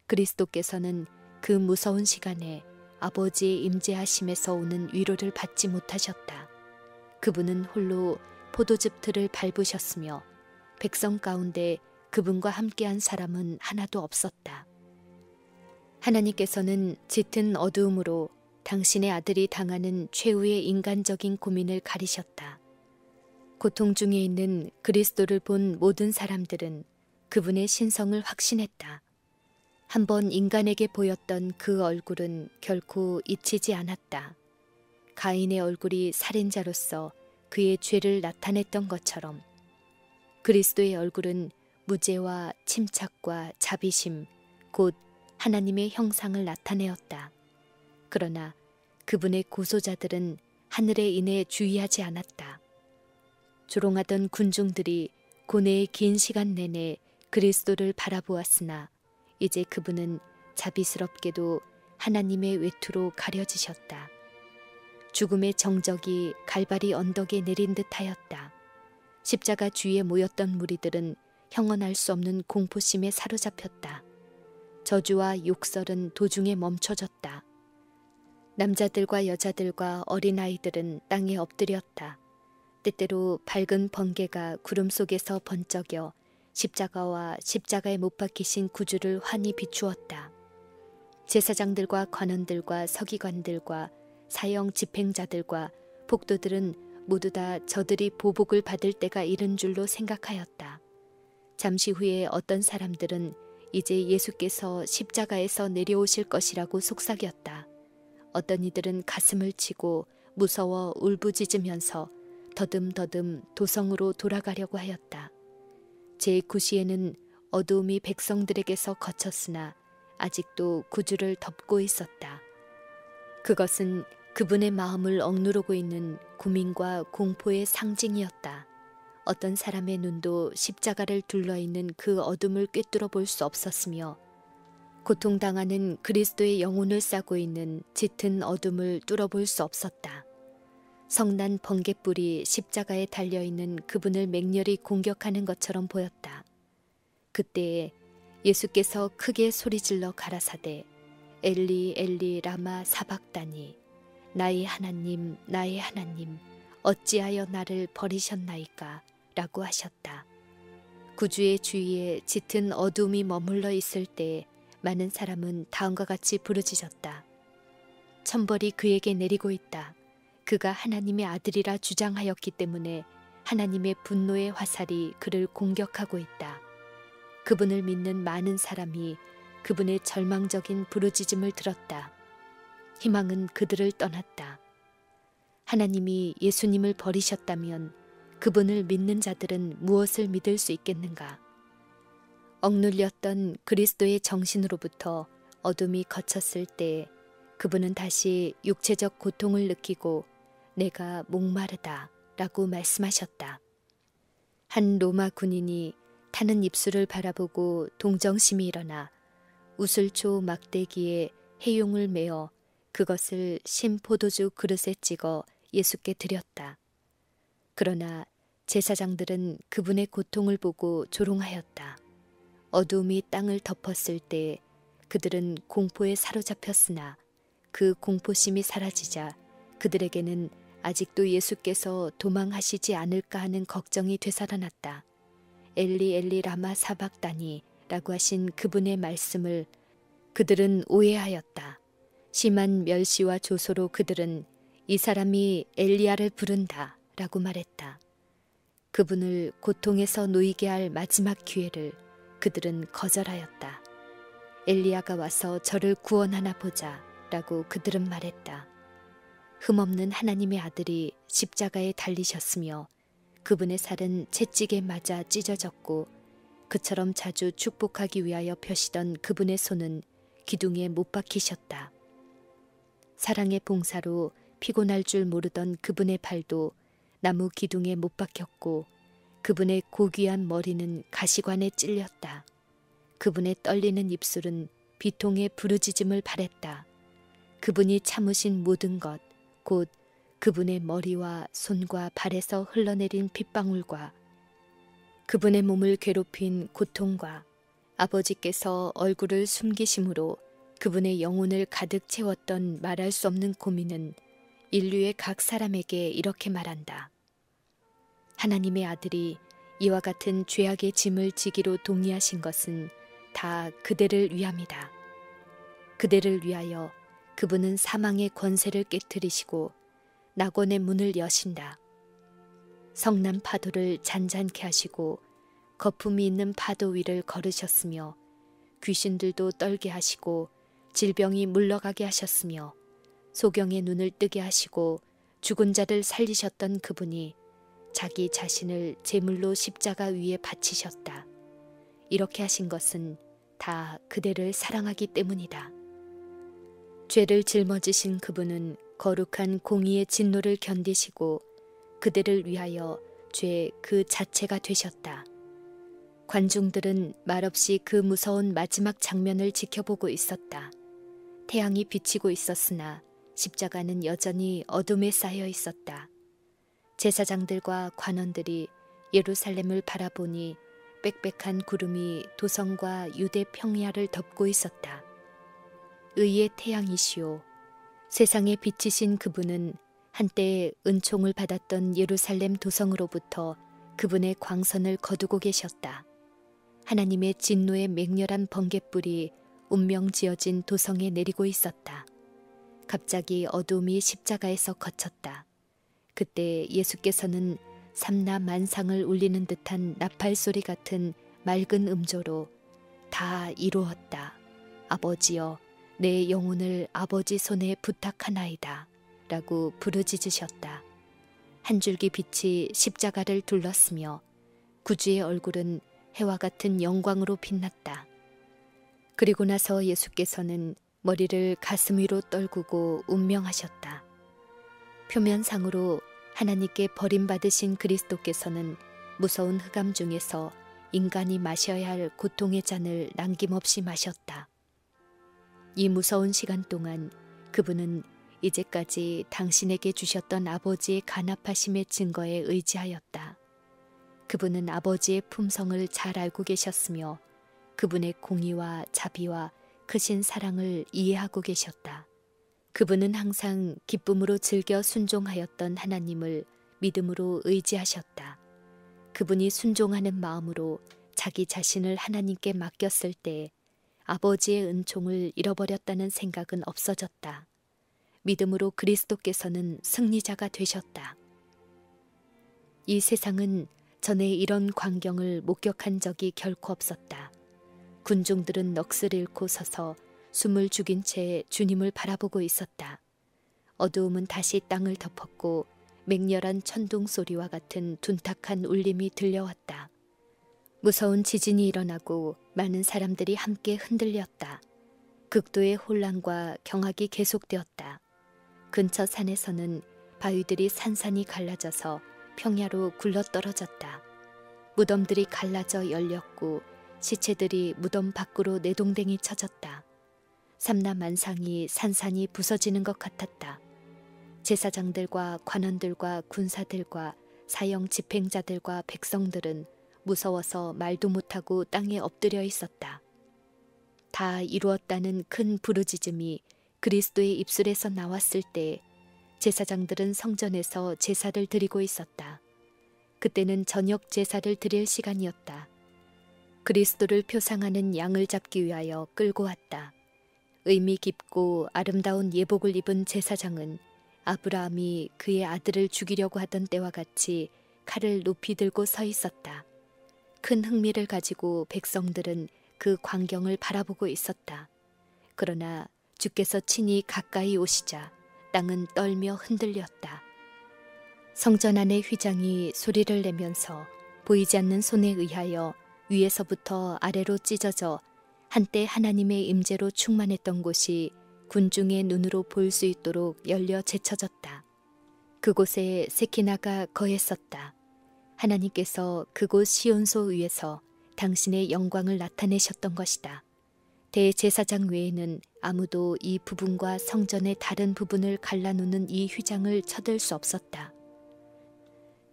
그리스도께서는 그 무서운 시간에 아버지의 임재하심에서 오는 위로를 받지 못하셨다. 그분은 홀로 포도즙 틀을 밟으셨으며 백성 가운데 그분과 함께한 사람은 하나도 없었다. 하나님께서는 짙은 어두움으로 당신의 아들이 당하는 최후의 인간적인 고민을 가리셨다. 고통 중에 있는 그리스도를 본 모든 사람들은 그분의 신성을 확신했다. 한번 인간에게 보였던 그 얼굴은 결코 잊히지 않았다. 가인의 얼굴이 살인자로서 그의 죄를 나타냈던 것처럼 그리스도의 얼굴은 무죄와 침착과 자비심, 곧 하나님의 형상을 나타내었다. 그러나 그분의 고소자들은 하늘에 인해 주의하지 않았다. 조롱하던 군중들이 고뇌의 긴 시간 내내 그리스도를 바라보았으나 이제 그분은 자비스럽게도 하나님의 외투로 가려지셨다. 죽음의 정적이 갈바리 언덕에 내린 듯하였다. 십자가 주위에 모였던 무리들은 형언할 수 없는 공포심에 사로잡혔다. 저주와 욕설은 도중에 멈춰졌다. 남자들과 여자들과 어린아이들은 땅에 엎드렸다. 때때로 밝은 번개가 구름 속에서 번쩍여 십자가와 십자가에 못 박히신 구주를 환히 비추었다. 제사장들과 관원들과 서기관들과 사형 집행자들과 폭도들은 모두 다 저들이 보복을 받을 때가 이른 줄로 생각하였다. 잠시 후에 어떤 사람들은 이제 예수께서 십자가에서 내려오실 것이라고 속삭였다. 어떤 이들은 가슴을 치고 무서워 울부짖으면서 더듬더듬 도성으로 돌아가려고 하였다. 제9시에는 어두움이 백성들에게서 거쳤으나 아직도 구주를 덮고 있었다. 그것은 그분의 마음을 억누르고 있는 고민과 공포의 상징이었다. 어떤 사람의 눈도 십자가를 둘러있는 그 어둠을 꿰뚫어 볼 수 없었으며 고통당하는 그리스도의 영혼을 싸고 있는 짙은 어둠을 뚫어볼 수 없었다. 성난 번갯불이 십자가에 달려있는 그분을 맹렬히 공격하는 것처럼 보였다. 그때에 예수께서 크게 소리질러 가라사대 엘리 엘리 라마 사박다니 나의 하나님 나의 하나님 어찌하여 나를 버리셨나이까 라고 하셨다. 구주의 주위에 짙은 어둠이 머물러 있을 때 많은 사람은 다음과 같이 부르짖었다. 천벌이 그에게 내리고 있다. 그가 하나님의 아들이라 주장하였기 때문에 하나님의 분노의 화살이 그를 공격하고 있다. 그분을 믿는 많은 사람이 그분의 절망적인 부르짖음을 들었다. 희망은 그들을 떠났다. 하나님이 예수님을 버리셨다면 그분을 믿는 자들은 무엇을 믿을 수 있겠는가? 억눌렸던 그리스도의 정신으로부터 어둠이 거쳤을 때 그분은 다시 육체적 고통을 느끼고 내가 목마르다 라고 말씀하셨다. 한 로마 군인이 타는 입술을 바라보고 동정심이 일어나 우슬초 막대기에 해용을 메어 그것을 신 포도주 그릇에 찍어 예수께 드렸다. 그러나 제사장들은 그분의 고통을 보고 조롱하였다. 어두움이 땅을 덮었을 때 그들은 공포에 사로잡혔으나 그 공포심이 사라지자 그들에게는 아직도 예수께서 도망하시지 않을까 하는 걱정이 되살아났다. 엘리 엘리 라마 사박다니 라고 하신 그분의 말씀을 그들은 오해하였다. 심한 멸시와 조소로 그들은 이 사람이 엘리야를 부른다 라고 말했다. 그분을 고통에서 놓이게 할 마지막 기회를 그들은 거절하였다. 엘리야가 와서 저를 구원하나 보자 라고 그들은 말했다. 흠없는 하나님의 아들이 십자가에 달리셨으며 그분의 살은 채찍에 맞아 찢어졌고 그처럼 자주 축복하기 위하여 펴시던 그분의 손은 기둥에 못 박히셨다. 사랑의 봉사로 피곤할 줄 모르던 그분의 발도 나무 기둥에 못 박혔고 그분의 고귀한 머리는 가시관에 찔렸다. 그분의 떨리는 입술은 비통의 부르짖음을 바랬다. 그분이 참으신 모든 것, 곧 그분의 머리와 손과 발에서 흘러내린 핏방울과 그분의 몸을 괴롭힌 고통과 아버지께서 얼굴을 숨기심으로 그분의 영혼을 가득 채웠던 말할 수 없는 고민은 인류의 각 사람에게 이렇게 말한다. 하나님의 아들이 이와 같은 죄악의 짐을 지기로 동의하신 것은 다 그대를 위함이다. 그대를 위하여 그분은 사망의 권세를 깨뜨리시고 낙원의 문을 여신다. 성난 파도를 잔잔케 하시고 거품이 있는 파도 위를 걸으셨으며 귀신들도 떨게 하시고 질병이 물러가게 하셨으며 소경의 눈을 뜨게 하시고 죽은 자를 살리셨던 그분이 자기 자신을 제물로 십자가 위에 바치셨다. 이렇게 하신 것은 다 그대를 사랑하기 때문이다. 죄를 짊어지신 그분은 거룩한 공의의 진노를 견디시고 그들을 위하여 죄 그 자체가 되셨다. 관중들은 말없이 그 무서운 마지막 장면을 지켜보고 있었다. 태양이 비치고 있었으나 십자가는 여전히 어둠에 쌓여 있었다. 제사장들과 관원들이 예루살렘을 바라보니 빽빽한 구름이 도성과 유대 평야를 덮고 있었다. 의의 태양이시오. 세상에 비치신 그분은 한때 은총을 받았던 예루살렘 도성으로부터 그분의 광선을 거두고 계셨다. 하나님의 진노의 맹렬한 번갯불이 운명 지어진 도성에 내리고 있었다. 갑자기 어두움이 십자가에서 거쳤다. 그때 예수께서는 삼라 만상을 울리는 듯한 나팔 소리 같은 맑은 음조로 다 이루었다. 아버지여, 내 영혼을 아버지 손에 부탁하나이다. 라고 부르짖으셨다. 한 줄기 빛이 십자가를 둘렀으며 구주의 얼굴은 해와 같은 영광으로 빛났다. 그리고 나서 예수께서는 머리를 가슴 위로 떨구고 운명하셨다. 표면상으로 하나님께 버림받으신 그리스도께서는 무서운 흑암 중에서 인간이 마셔야 할 고통의 잔을 남김없이 마셨다. 이 무서운 시간 동안 그분은 이제까지 당신에게 주셨던 아버지의 간합하심의 증거에 의지하였다. 그분은 아버지의 품성을 잘 알고 계셨으며 그분의 공의와 자비와 크신 사랑을 이해하고 계셨다. 그분은 항상 기쁨으로 즐겨 순종하였던 하나님을 믿음으로 의지하셨다. 그분이 순종하는 마음으로 자기 자신을 하나님께 맡겼을 때 아버지의 은총을 잃어버렸다는 생각은 없어졌다. 믿음으로 그리스도께서는 승리자가 되셨다. 이 세상은 전에 이런 광경을 목격한 적이 결코 없었다. 군중들은 넋을 잃고 서서 숨을 죽인 채 주님을 바라보고 있었다. 어두움은 다시 땅을 덮었고 맹렬한 천둥 소리와 같은 둔탁한 울림이 들려왔다. 무서운 지진이 일어나고 많은 사람들이 함께 흔들렸다. 극도의 혼란과 경악이 계속되었다. 근처 산에서는 바위들이 산산이 갈라져서 평야로 굴러떨어졌다. 무덤들이 갈라져 열렸고 시체들이 무덤 밖으로 내동댕이 쳐졌다. 삼라만상이 산산이 부서지는 것 같았다. 제사장들과 관원들과 군사들과 사형 집행자들과 백성들은 무서워서 말도 못하고 땅에 엎드려 있었다. 다 이루었다는 큰 부르짖음이 그리스도의 입술에서 나왔을 때 제사장들은 성전에서 제사를 드리고 있었다. 그때는 저녁 제사를 드릴 시간이었다. 그리스도를 표상하는 양을 잡기 위하여 끌고 왔다. 의미 깊고 아름다운 예복을 입은 제사장은 아브라함이 그의 아들을 죽이려고 하던 때와 같이 칼을 높이 들고 서 있었다. 큰 흥미를 가지고 백성들은 그 광경을 바라보고 있었다. 그러나 주께서 친히 가까이 오시자 땅은 떨며 흔들렸다. 성전 안의 휘장이 소리를 내면서 보이지 않는 손에 의하여 위에서부터 아래로 찢어져 한때 하나님의 임재로 충만했던 곳이 군중의 눈으로 볼 수 있도록 열려 제쳐졌다. 그곳에 세키나가 거했었다. 하나님께서 그곳 시온소 위에서 당신의 영광을 나타내셨던 것이다. 대제사장 외에는 아무도 이 부분과 성전의 다른 부분을 갈라놓는 이 휘장을 쳐들 수 없었다.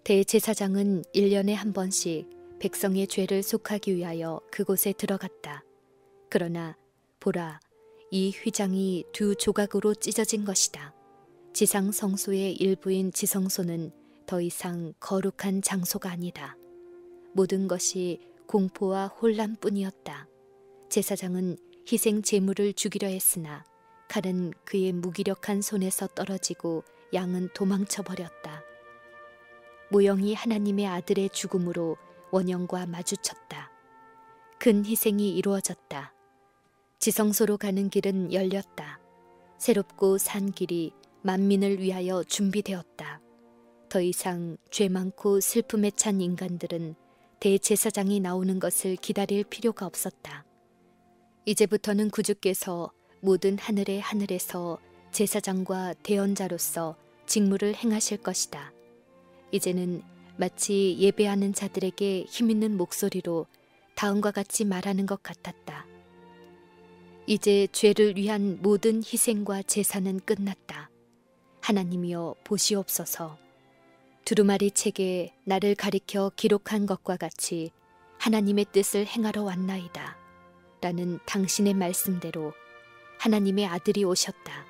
대제사장은 1년에 한 번씩 백성의 죄를 속하기 위하여 그곳에 들어갔다. 그러나 보라, 이 휘장이 두 조각으로 찢어진 것이다. 지상 성소의 일부인 지성소는 더 이상 거룩한 장소가 아니다. 모든 것이 공포와 혼란뿐이었다. 제사장은 희생 제물을 죽이려 했으나 칼은 그의 무기력한 손에서 떨어지고 양은 도망쳐 버렸다. 모형이 하나님의 아들의 죽음으로 원형과 마주쳤다. 큰 희생이 이루어졌다. 지성소로 가는 길은 열렸다. 새롭고 산 길이 만민을 위하여 준비되었다. 더 이상 죄 많고 슬픔에 찬 인간들은 대제사장이 나오는 것을 기다릴 필요가 없었다. 이제부터는 구주께서 모든 하늘의 하늘에서 제사장과 대언자로서 직무를 행하실 것이다. 이제는 마치 예배하는 자들에게 힘있는 목소리로 다음과 같이 말하는 것 같았다. 이제 죄를 위한 모든 희생과 제사는 끝났다. 하나님이여 보시옵소서. 두루마리 책에 나를 가리켜 기록한 것과 같이 하나님의 뜻을 행하러 왔나이다. 라는 당신의 말씀대로 하나님의 아들이 오셨다.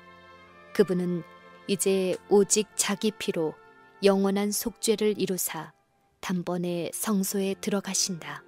그분은 이제 오직 자기 피로 영원한 속죄를 이루사 단번에 성소에 들어가신다.